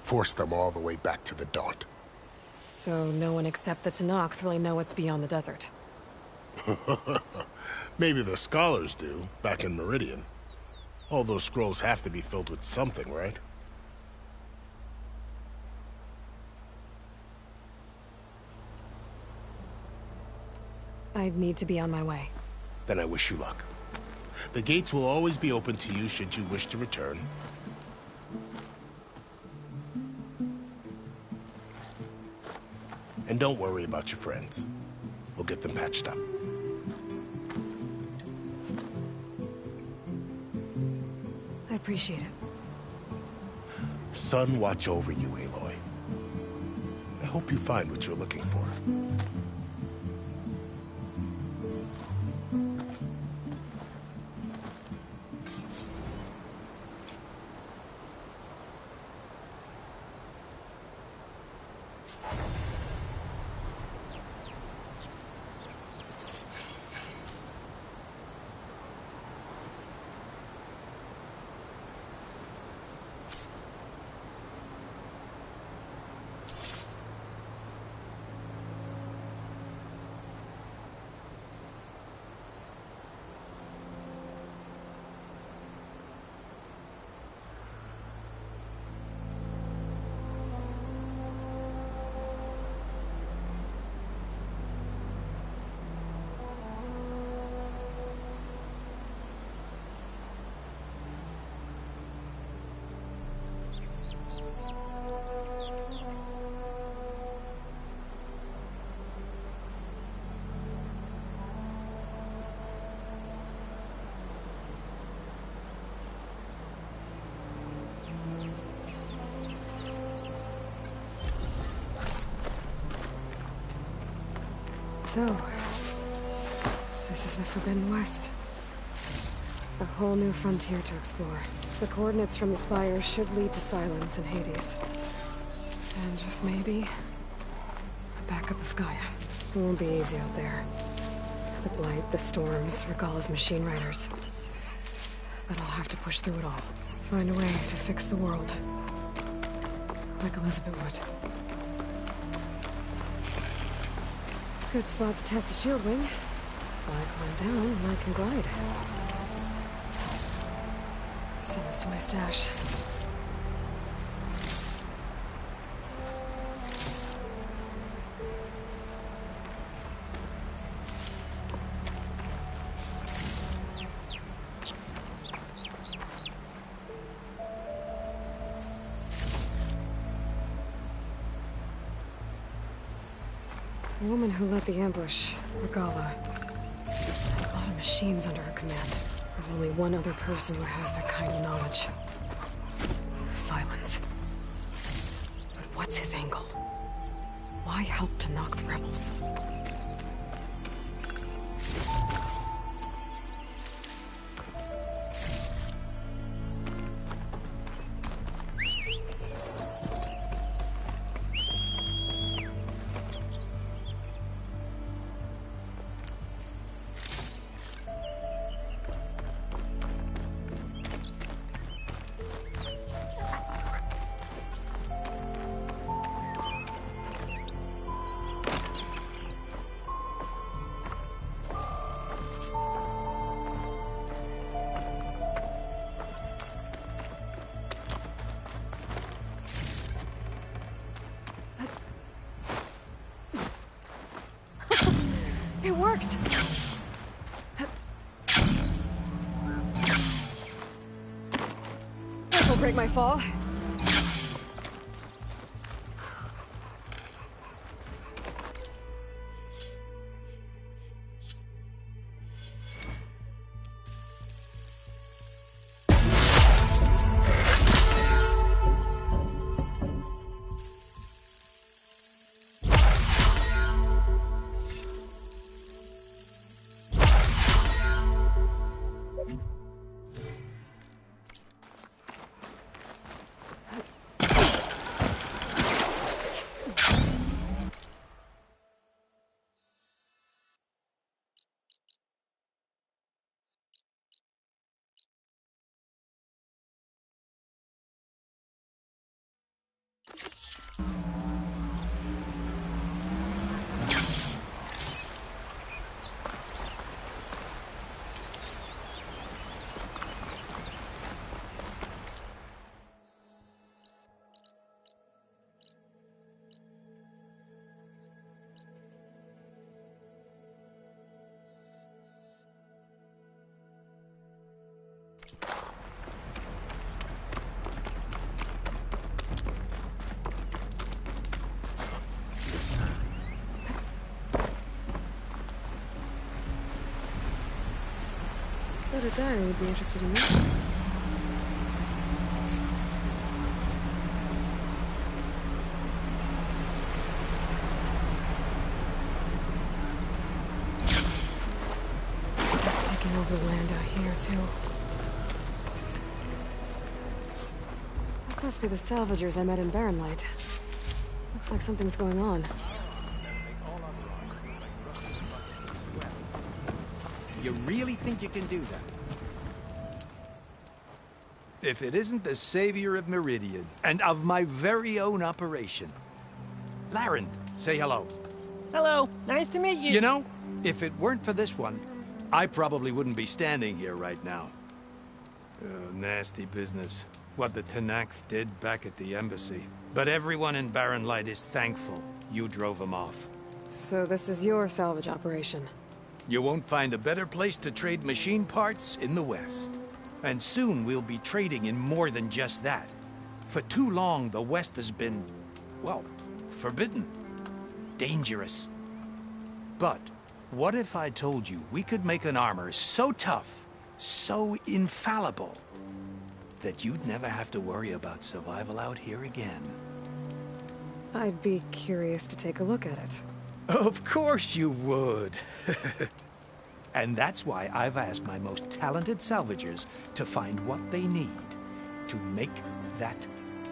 forced them all the way back to the Daunt. So no one except the Tanakh really know what's beyond the desert. Maybe the scholars do, back in Meridian. All those scrolls have to be filled with something, right? I need to be on my way. Then I wish you luck. The gates will always be open to you should you wish to return. And don't worry about your friends. We'll get them patched up. I appreciate it. Sun watch over you, Aloy. I hope you find what you're looking for. So, this is the Forbidden West. A whole new frontier to explore. The coordinates from the spires should lead to Silence and Hades. And just maybe, a backup of Gaia. It won't be easy out there. The Blight, the Storms, Regala's machine riders. But I'll have to push through it all. Find a way to fix the world. Like Elizabeth would. Good spot to test the shield wing. If I climb down, I can glide. Send this to my stash. The woman who led the ambush, Regala, had a lot of machines under her command. There's only one other person who has that kind of knowledge. Silence. But what's his angle? Why help to knock the rebels? It worked! This will break my fall. But a diary would be interested in this. It's taking over land out here, too. This must be the salvagers I met in Barren Light. Looks like something's going on. You really think you can do that? If it isn't the savior of Meridian, and of my very own operation. Laren, say hello. Hello, nice to meet you. You know, if it weren't for this one, I probably wouldn't be standing here right now. Nasty business. What the Tenakth did back at the embassy. But everyone in Barren Light is thankful you drove them off. So this is your salvage operation? You won't find a better place to trade machine parts in the West. And soon we'll be trading in more than just that. For too long, the West has been, well, forbidden. Dangerous. But what if I told you we could make an armor so tough, so infallible, that you'd never have to worry about survival out here again? I'd be curious to take a look at it. Of course you would. And that's why I've asked my most talented salvagers to find what they need to make that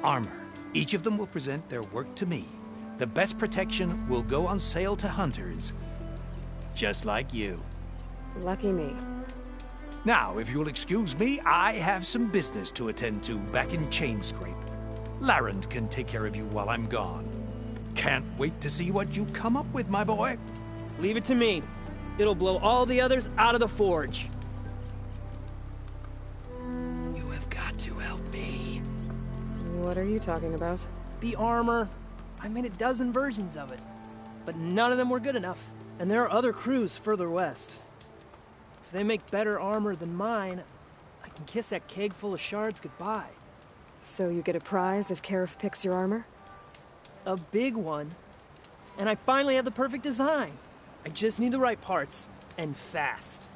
armor. Each of them will present their work to me. The best protection will go on sale to hunters, just like you. Lucky me. Now, if you'll excuse me, I have some business to attend to back in Chainscrape. Laren can take care of you while I'm gone. Can't wait to see what you come up with, my boy. Leave it to me. It'll blow all the others out of the forge. You have got to help me. What are you talking about? The armor. I made a dozen versions of it, but none of them were good enough. And there are other crews further west. If they make better armor than mine, I can kiss that keg full of shards goodbye. So you get a prize if Karif picks your armor? A big one. And I finally have the perfect design. I just need the right parts, and fast.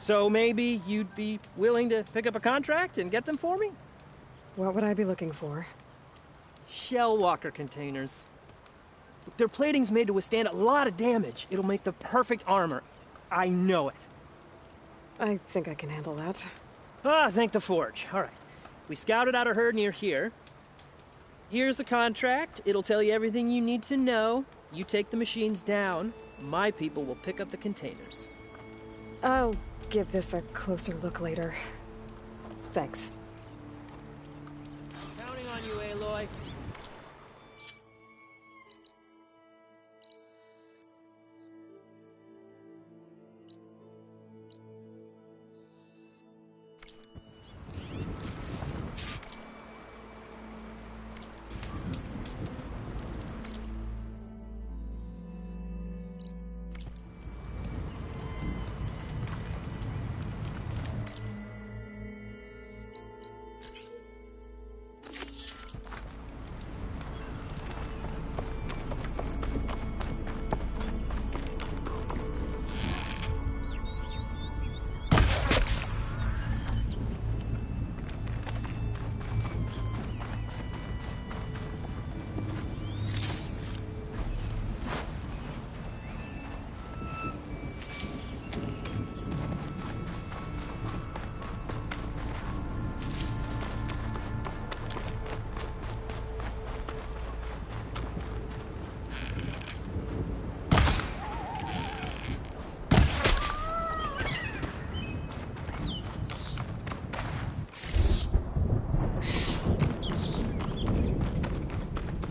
So maybe you'd be willing to pick up a contract and get them for me? What would I be looking for? Shell walker containers. Their plating's made to withstand a lot of damage. It'll make the perfect armor. I know it. I think I can handle that. Ah, thank the Forge. All right. We scouted out a herd near here. Here's the contract. It'll tell you everything you need to know. You take the machines down. My people will pick up the containers. I'll give this a closer look later. Thanks. Counting on you, Aloy.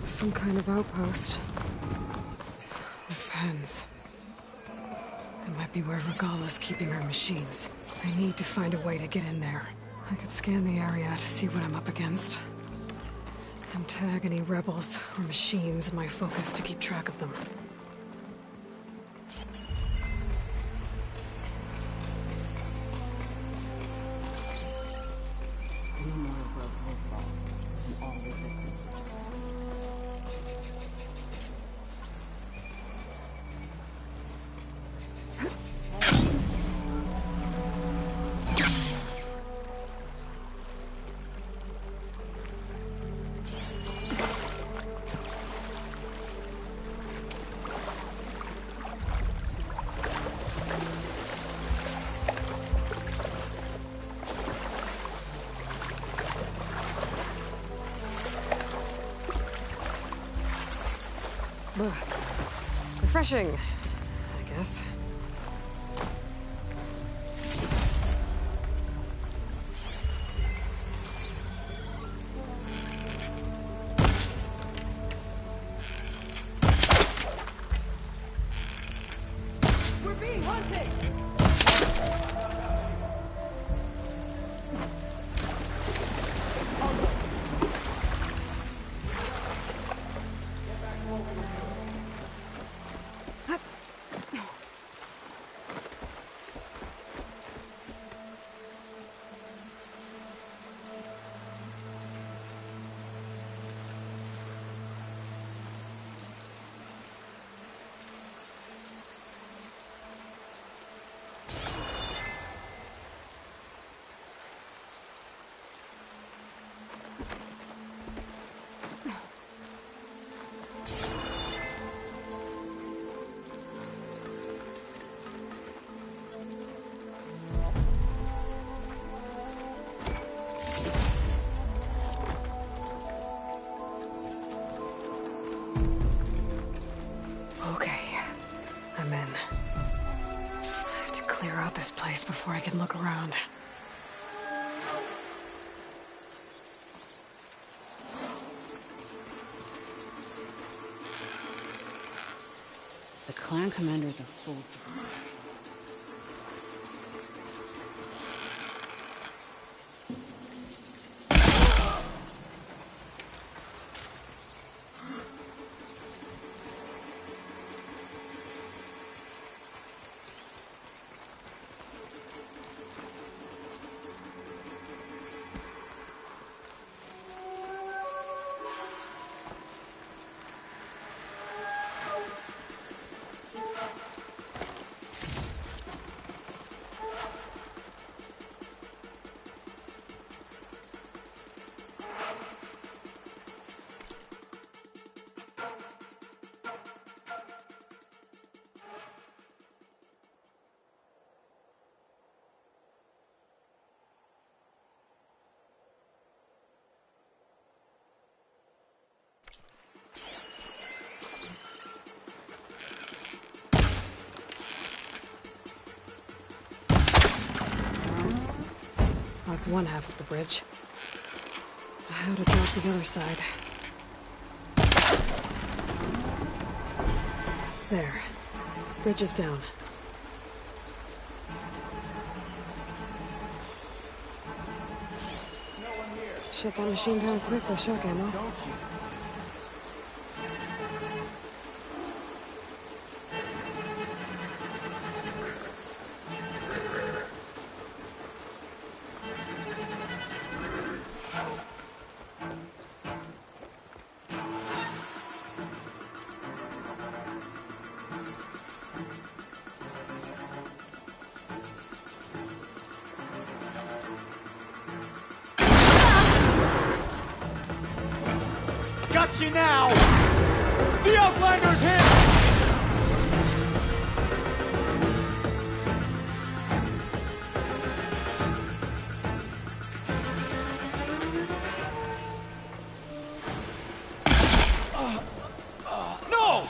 Some kind of outpost. With pens. It might be where Regala's keeping her machines. I need to find a way to get in there. I could scan the area to see what I'm up against. And tag any rebels or machines in my focus to keep track of them. Refreshing, I guess. We're being hunted! This place before I can look around. The clan commanders are full. That's one half of the bridge. How to drop the other side? There. Bridge is down. Shut that machine down quick with shock ammo. Got you now! The Outlander's hit! No!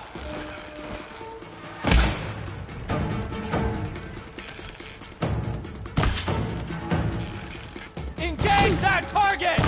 Engage that target!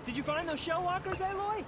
Did you find those shell walkers, Aloy?